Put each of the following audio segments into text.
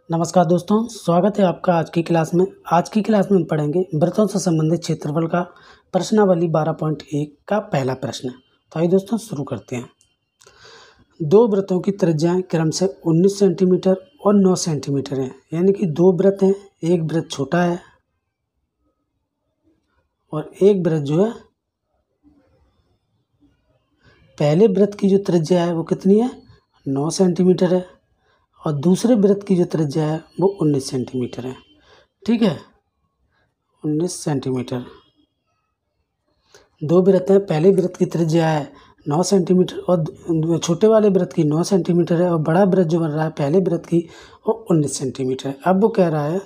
नमस्कार दोस्तों, स्वागत है आपका आज की क्लास में। आज की क्लास में हम पढ़ेंगे वृत्तों से संबंधित क्षेत्रफल का प्रश्नावली 12.1 का पहला प्रश्न। तो आइए दोस्तों शुरू करते हैं। दो वृत्तों की त्रिज्याएं क्रम से 19 सेंटीमीटर और 9 सेंटीमीटर हैं। यानी कि दो वृत्त हैं, एक वृत्त छोटा है और एक वृत्त जो है पहले वृत्त की जो त्रिज्या है वो कितनी है, 9 सेंटीमीटर है और दूसरे वृत्त की जो त्रिज्या है वो 19 सेंटीमीटर है। ठीक है, 19 सेंटीमीटर। दो वृत्त हैं, पहले वृत्त की त्रिज्या है 9 सेंटीमीटर और छोटे वाले वृत्त की 9 सेंटीमीटर है और बड़ा वृत्त जो बन रहा है पहले वृत्त की वो 19 सेंटीमीटर है। अब वो कह रहा है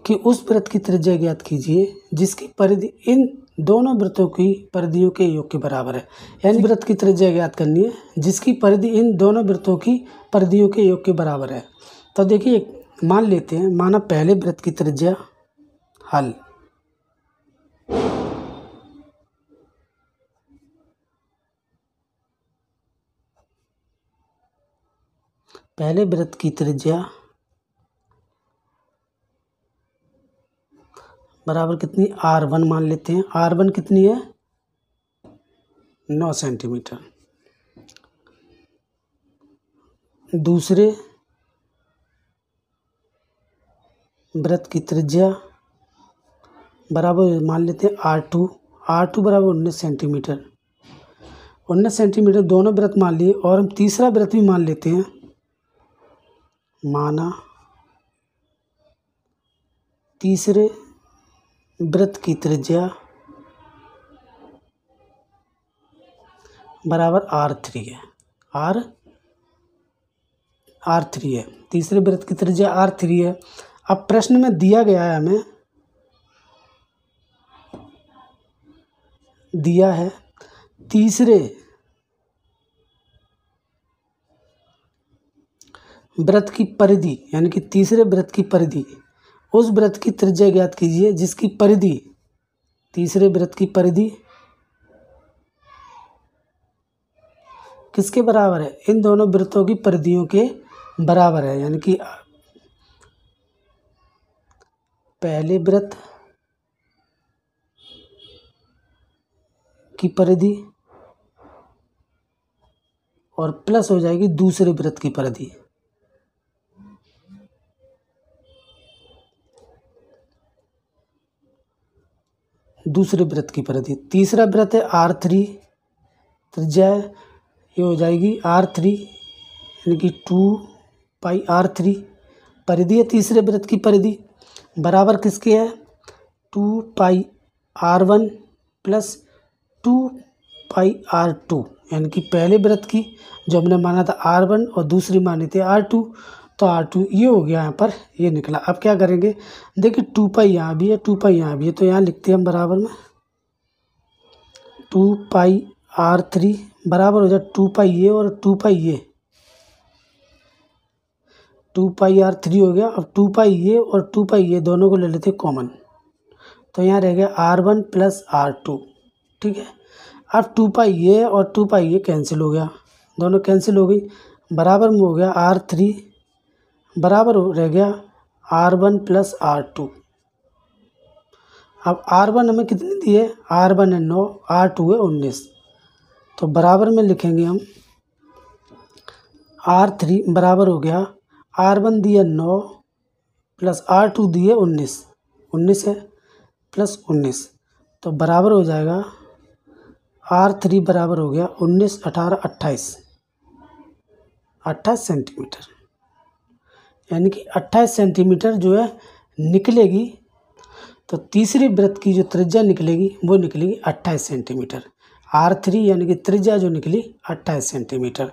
कि उस वृत्त की त्रिज्या ज्ञात कीजिए जिसकी परिधि इन दोनों वृत्तों की परिधियों के योग के बराबर है। यानी वृत्त की त्रिज्या ज्ञात करनी है जिसकी परिधि इन दोनों वृत्तों की परिधियों के योग के बराबर है। तो देखिए, मान लेते हैं, माना पहले वृत्त की त्रिज्या हल पहले वृत्त की त्रिज्या बराबर कितनी, R1 मान लेते हैं। R1 कितनी है, 9 सेंटीमीटर। दूसरे वृत्त की त्रिज्या बराबर मान लेते हैं R2। R2 बराबर 19 सेंटीमीटर। 19 सेंटीमीटर दोनों वृत्त मान लिए और हम तीसरा वृत्त भी मान लेते हैं। माना तीसरे वृत्त की त्रिज्या बराबर R3 है। R3 है, तीसरे वृत्त की त्रिज्या R3 है। अब प्रश्न में दिया गया है, हमें दिया है तीसरे वृत्त की परिधि, यानी कि तीसरे वृत्त की परिधि, उस वृत्त की त्रिज्या ज्ञात कीजिए जिसकी परिधि, तीसरे वृत्त की परिधि किसके बराबर है, इन दोनों वृत्तों की परिधियों के बराबर है। यानी कि पहले वृत्त की परिधि और प्लस हो जाएगी दूसरे वृत्त की परिधि। दूसरे वृत्त की परिधि, तीसरा वृत्त है R3, त्रिज्या है, ये हो जाएगी R3 यानी कि 2πr3। परिधि है तीसरे वृत्त की परिधि बराबर किसके है, 2πr1 प्लस 2πr2। यानी कि पहले वृत्त की जो हमने माना था R1 और दूसरी मानी थी R2, तो R2 ये हो गया, यहाँ पर ये निकला। अब क्या करेंगे, देखिए 2π यहाँ भी है, 2π यहाँ भी है, तो यहाँ लिखते हैं हम बराबर में 2πr3 बराबर हो जाए 2π ये और 2π ये, 2πr3 हो गया। अब 2π ये और 2π ये दोनों को ले लेते कॉमन, तो यहाँ रह गया R1 प्लस R2। ठीक है, अब 2π ये और 2π ये कैंसिल हो गया, दोनों कैंसिल हो गई, बराबर में हो गया R3 बराबर रह गया R1 प्लस R2। अब R1 हमें कितनी दी है, R1 है 9, R2 है 19, तो बराबर में लिखेंगे हम R3 बराबर हो गया R1 दिया 9 प्लस R2 दिए 19, 19 है प्लस 19, तो बराबर हो जाएगा R3 बराबर हो गया 19 18 28, 28 सेंटीमीटर। यानी कि 28 सेंटीमीटर जो है निकलेगी। तो तीसरे वृत्त की जो त्रिज्या निकलेगी वो निकलेगी 28 सेंटीमीटर। R3 यानी कि त्रिज्या जो निकली 28 सेंटीमीटर।